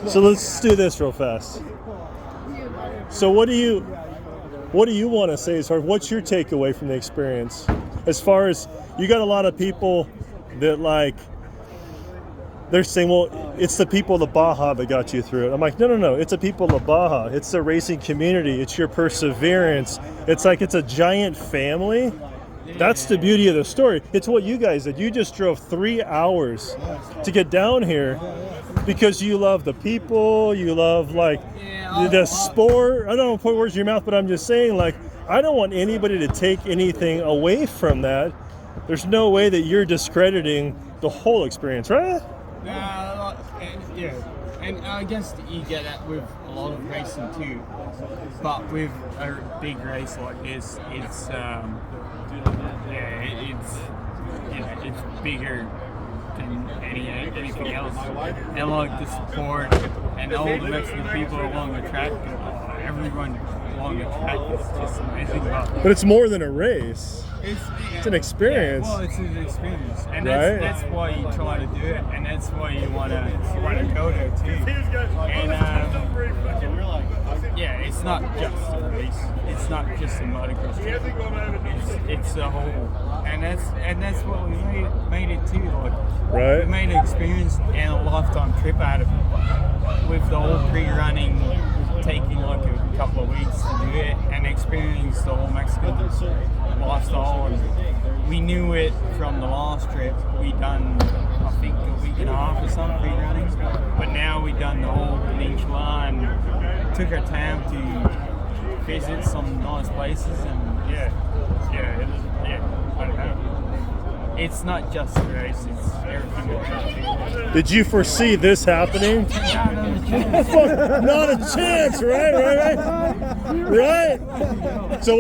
So let's do this real fast. So what do you want to say as far as what's your takeaway from the experience? As far as you got a lot of people that like they're saying, well, it's the people of the Baja that got you through it. I'm like, no, it's the people of the Baja. It's the racing community. It's your perseverance. It's like it's a giant family. That's the beauty of the story. It's what you guys did. You just drove 3 hours to get down here because you love the people. You love like the sport. I don't want to put words in your mouth, but I'm just saying, like, I don't want anybody to take anything away from that. There's no way that you're discrediting the whole experience, right? Yeah, and I guess you get that with a lot of racing too, but with a big race like this, it's bigger than anything else, and like the support and all the Mexican people along the track, everyone along the track is just amazing. But it's more than a race. It's an experience. Yeah, well, it's an experience, and that's why you try to do it, and that's why you want to go there too. And it's not just a race. It's not just a motocross track. It's a whole, and that's what we made it too. Like, we made an experience and a lifetime trip out of it, with the whole pre-running taking like a couple of weeks to do it and experience the whole Mexican lifestyle. And we knew it from the last trip. We done, I think, a week and a half or something pre-running, but now we done the whole peninsula and took our time to visit some nice places. And I don't know. It's not just the race, it's everything. Did you foresee this happening? Not a chance, right? So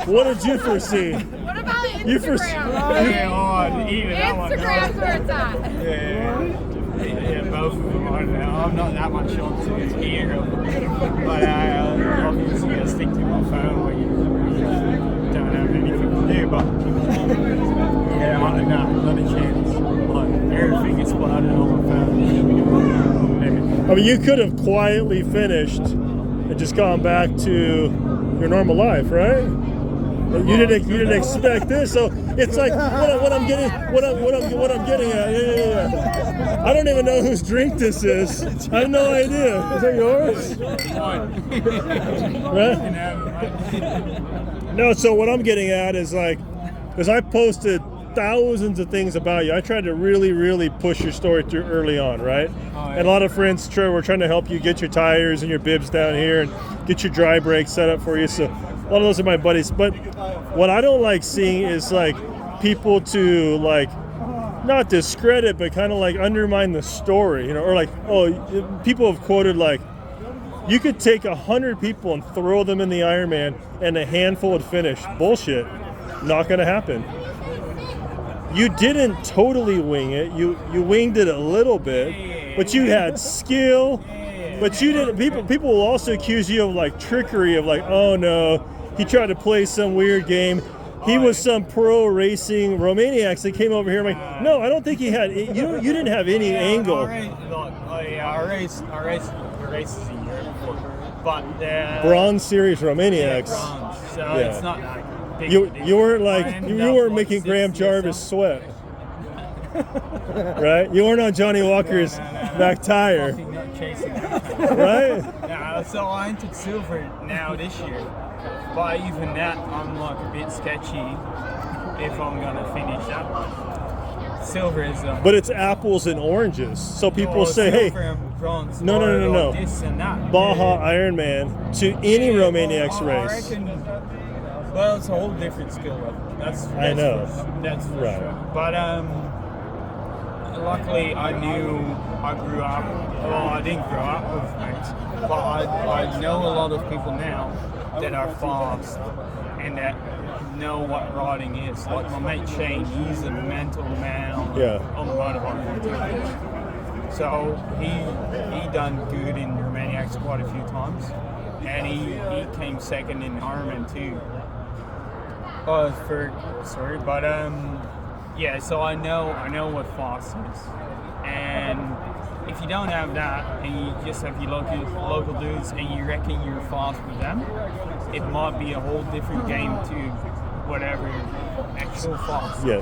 what did you foresee? What about Instagram? Instagram's where it's at. Yeah, both of them. I don't know. I'm not that much on here, but I obviously I stick to my phone when you don't have anything to do. But not a chance. Like, everything is spotted on my phone. I mean, you could have quietly finished and just gone back to your normal life, right? You didn't expect this, so it's like what I'm getting at. Yeah. I don't even know whose drink this is. I have no idea. Is that yours? Right? No. So what I'm getting at is like, because I posted thousands of things about you. I tried to really push your story through early on, right? And a lot of friends were trying to help you get your tires and your bibs down here and get your dry brakes set up for you. So a lot of those are my buddies. But what I don't like seeing is like people to like not discredit, but kind of like undermine the story, you know, or like, people have quoted like, you could take 100 people and throw them in the Ironman and a handful would finish. Bullshit. Not going to happen. You didn't totally wing it. You winged it a little bit, but you had skill. But you didn't. People will also accuse you of like trickery, of like, oh no, he tried to play some weird game. He was some pro racing Romaniacs that came over here. I'm like, no, I don't think he had. You didn't have any angle. Our race is a year before, but Bronze Series Romaniacs. Yeah, bronze. So it's not like. You weren't like you weren't making Graham Jarvis sweat, right? You weren't on Johnny Walker's back tire, right? So I entered silver now this year, but even that I'm like a bit sketchy if I'm gonna finish up. Silver is but it's apples and oranges. So people say, hey, bronze, no, this and that. Baja Ironman to any Romaniacs race. Well, it's a whole different skill level. That's for sure. But luckily, I grew up. Well, I didn't grow up with mates, but I know a lot of people now that are fast and that know what riding is. Like my mate Shane, he's a mental man on the motorbike. So he done good in Romaniacs quite a few times, and he came second in Ironman too. So I know what fast is, and if you don't have that, and you just have your local dudes, and you reckon you're fast with them, it might be a whole different game to whatever actual fast. Yes.